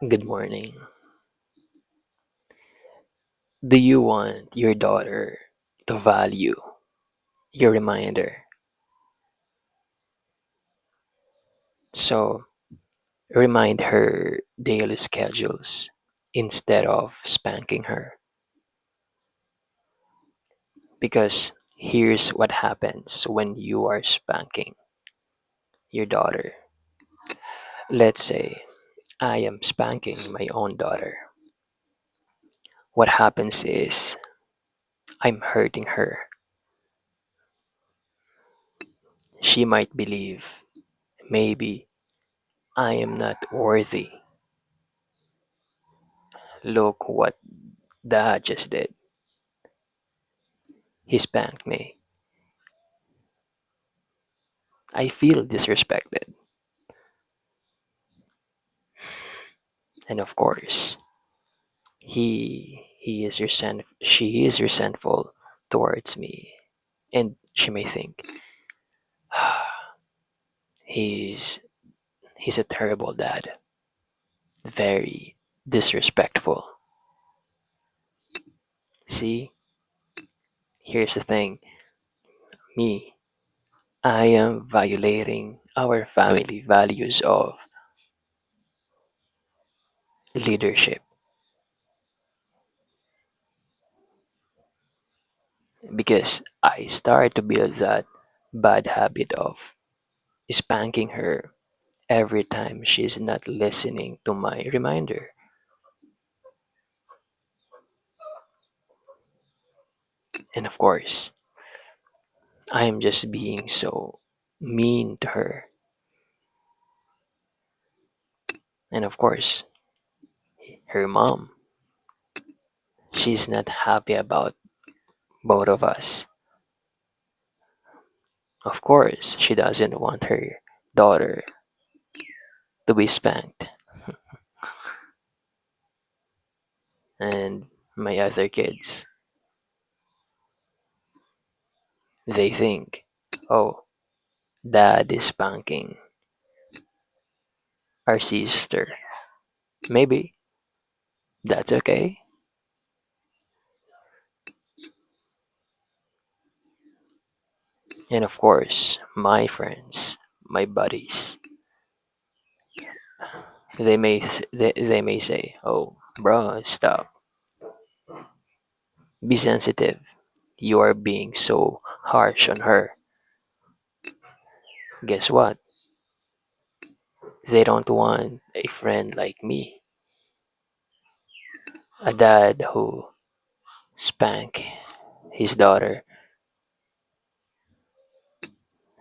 Good morning. Do you want your daughter to value your reminder? So remind her daily schedules instead of spanking her. Because here's what happens when you are spanking your daughter. Let's say I am spanking my own daughter. What happens is I'm hurting her. She might believe maybe I am not worthy. Look what dad just did. He spanked me. I feel disrespected. And of course, she is resentful towards me. And she may think, he's he's a terrible dad. Very disrespectful. See, here's the thing. Me, I am violating our family values of leadership because I start to build that bad habit of spanking her every time she's not listening to my reminder. And of course, I am just being so mean to her. And of course, her mom, she's not happy about both of us. Of course, she doesn't want her daughter to be spanked. And my other kids, they think, oh, dad is spanking our sister. Maybe that's okay. And of course, my friends, my buddies, they may say, "Oh, bro, stop. Be sensitive. You are being so harsh on her." Guess what? They don't want a friend like me, a dad who spank his daughter,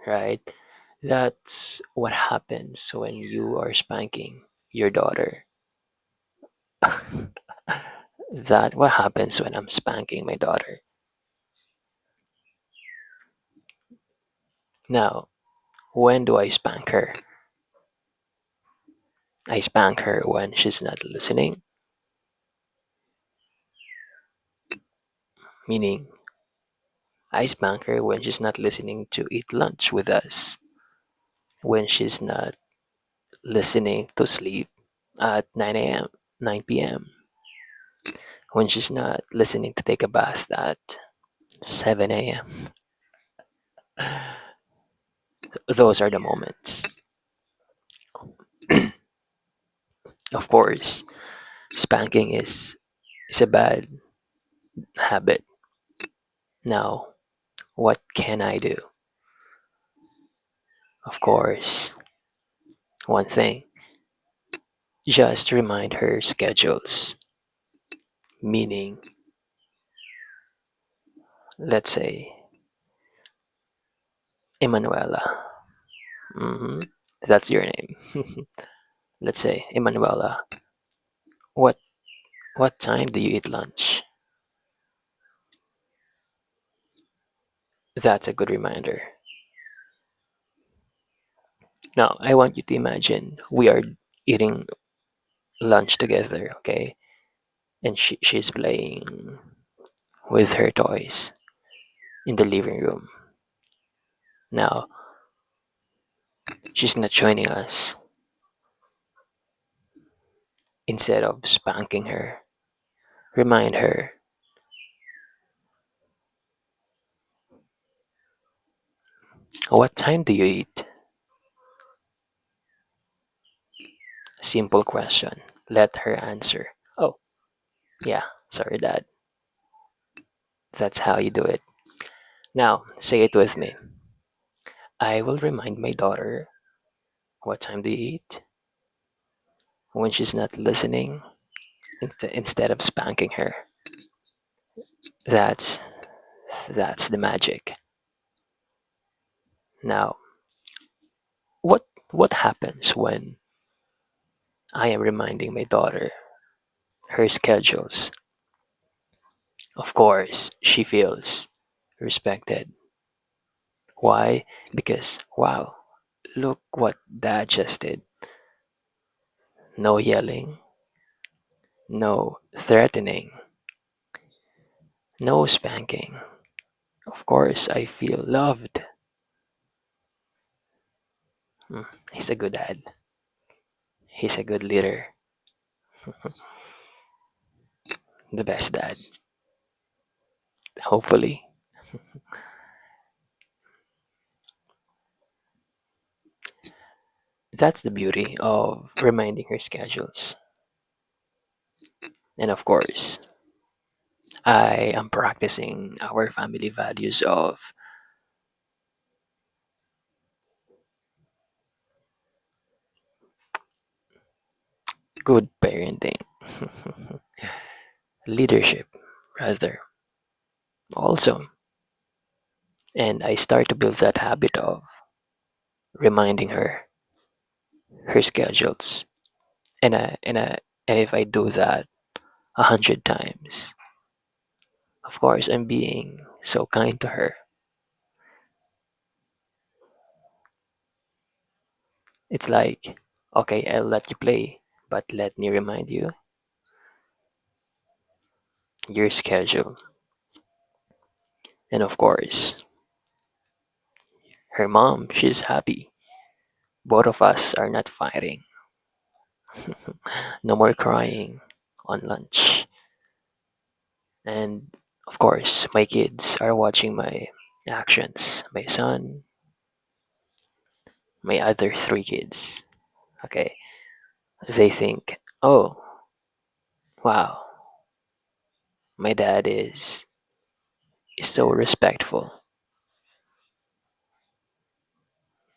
right? That's what happens when you are spanking your daughter. That what happens when I'm spanking my daughter. Now, when do I spank her? I spank her when she's not listening, meaning I spank her when she's not listening to eat lunch with us, when she's not listening to sleep at 9 a.m., 9 p.m., when she's not listening to take a bath at 7 a.m. Those are the moments. Of course, spanking is a bad habit. Now, what can I do? Of course, one thing, just remind her schedules. Meaning, let's say, Emanuela. hmm That's your name. Let's say, Emanuela. What what time do you eat lunch? That's a good reminder. Now, I want you to imagine we are eating lunch together, okay? And she's playing with her toys in the living room. Now, she's not joining us. Instead of spanking her, remind her, what time do you eat? Simple question. Let her answer. Oh, yeah, sorry, dad. That's how you do it. Now, say it with me. I will remind my daughter, what time do you eat? When she's not listening, instead of spanking her. That's that's the magic. Now, what happens when I am reminding my daughter her schedules? Of course, she feels respected. Why? Because wow, look what dad just did. No yelling, no threatening, no spanking. Of course, I feel loved. Mm, he's a good dad. He's a good leader. The best dad. Hopefully. That's the beauty of reminding her schedules. And of course, I am practicing our family values of good parenting, leadership, rather, also. And I start to build that habit of reminding her schedules. And if I do that 100 times, of course, I'm being so kind to her. It's like, okay, I'll let you play, but let me remind you your schedule. And of course, her mom, she's happy. Both of us are not fighting. No more crying on lunch. And of course, my kids are watching my actions. My son, my other three kids. Okay, they think, oh, wow, my dad is so respectful.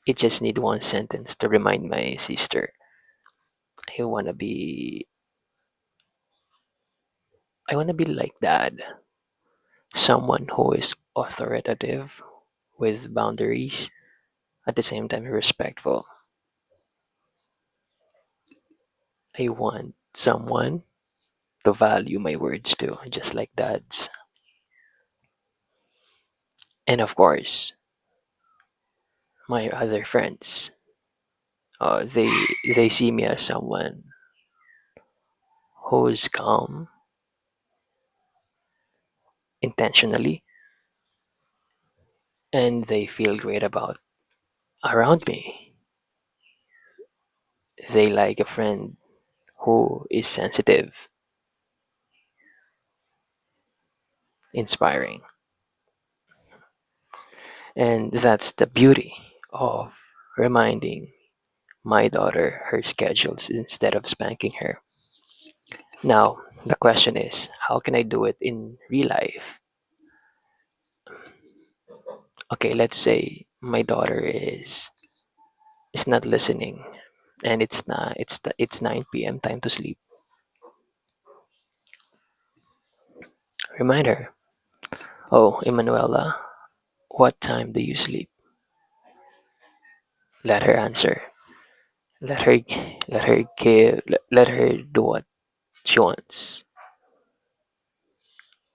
It just need one sentence to remind my sister. I wanna be I wanna be like dad. Someone who is authoritative with boundaries, at the same time respectful. I want someone to value my words too, just like dads. And of course, my other friends, they see me as someone who's calm intentionally, and they feel great about around me. They like a friend who is sensitive, inspiring, and that's the beauty of reminding my daughter her schedules instead of spanking her. Now, the question is, how can I do it in real life? Okay, let's say my daughter is not listening and it's 9 p.m. time to sleep. Remind her, "Oh, Emanuela, what time do you sleep?" Let her answer. Let her let her do what she wants.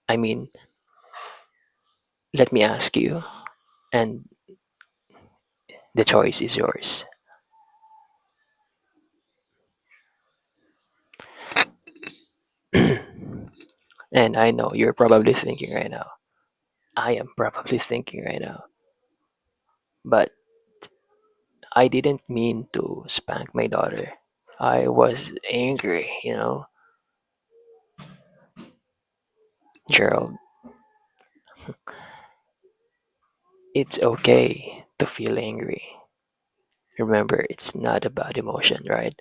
I mean, let me ask you, and the choice is yours. And I know you're probably thinking right now. I am probably thinking right now. But I didn't mean to spank my daughter. I was angry, Gerald. It's okay to feel angry. Remember, it's not about emotion, right?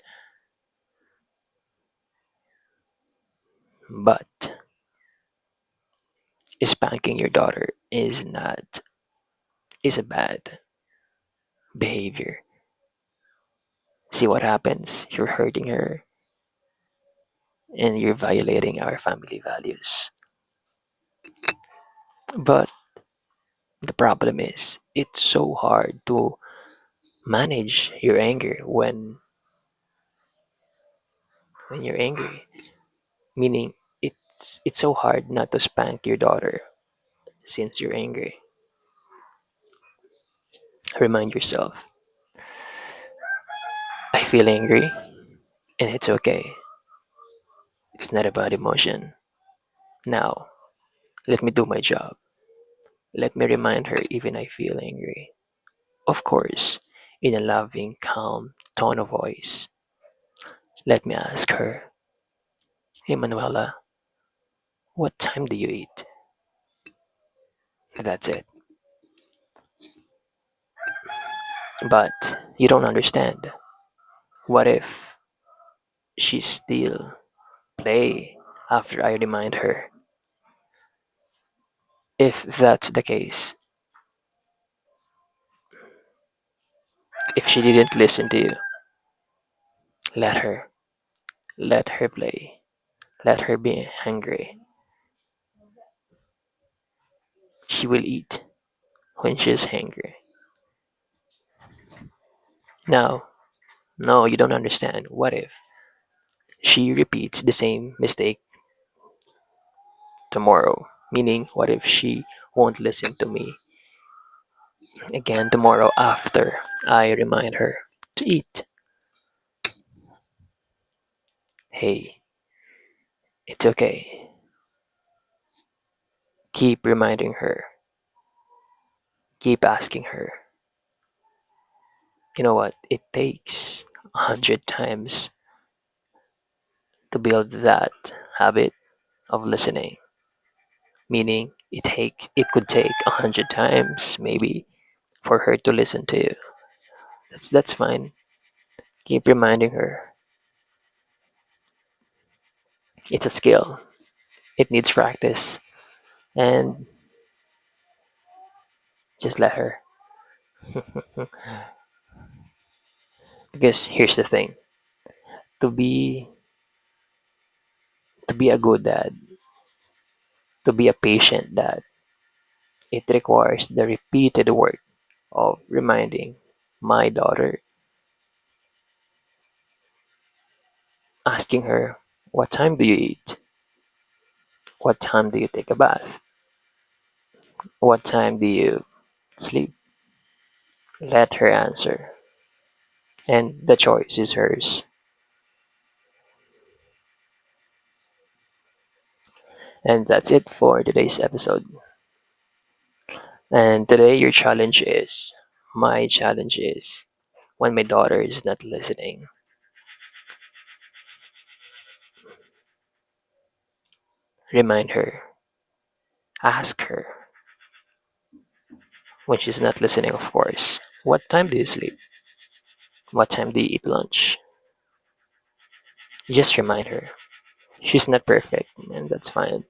But spanking your daughter is a bad behavior. See what happens? You're hurting her and you're violating our family values. But the problem is, it's so hard to manage your anger when you're angry. Meaning, it's so hard not to spank your daughter since you're angry. Remind yourself, I feel angry, and it's okay. It's not about emotion. Now, let me do my job. Let me remind her even I feel angry. Of course, in a loving, calm tone of voice. Let me ask her, Hey Manuela, what time do you eat? That's it. But you don't understand. What if she still play after I remind her? If that's the case, if she didn't listen to you, let her. Let her play. Let her be hungry. She will eat when she's hungry. Now, no, you don't understand. What if she repeats the same mistake tomorrow? Meaning, what if she won't listen to me again tomorrow after I remind her to eat? Hey, it's okay. Keep reminding her. Keep asking her. You know what? It takes 100 times to build that habit of listening. Meaning, it could take 100 times maybe for her to listen to you. That's fine. Keep reminding her. It's a skill. It needs practice, and just let her. Because here's the thing: to be to be a good dad, to be a patient dad, it requires the repeated work of reminding my daughter, asking her, "What time do you eat? What time do you take a bath? What time do you sleep?" Let her answer, and the choice is hers. And that's it for today's episode. And today, my challenge is when my daughter is not listening, remind her, ask her when she's not listening, of course. What time do you sleep? What time do you eat lunch? Just remind her. She's not perfect, and that's fine.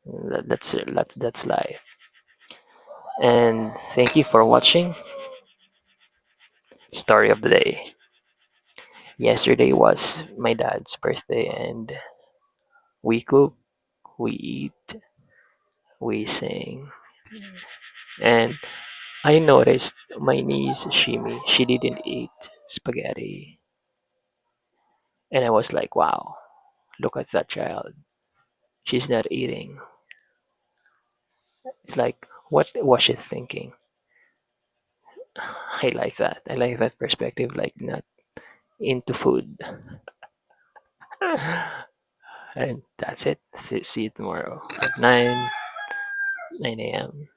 That's life. And thank you for watching Story of the Day. Yesterday was my dad's birthday, and we cook, we eat, we sing, and I noticed my niece Shimi. She didn't eat spaghetti, and I was like, "Wow, look at that child. She's not eating." It's like, what was she thinking? I like that. I like that perspective. Like not into food. And that's it. See you tomorrow at 9 a.m.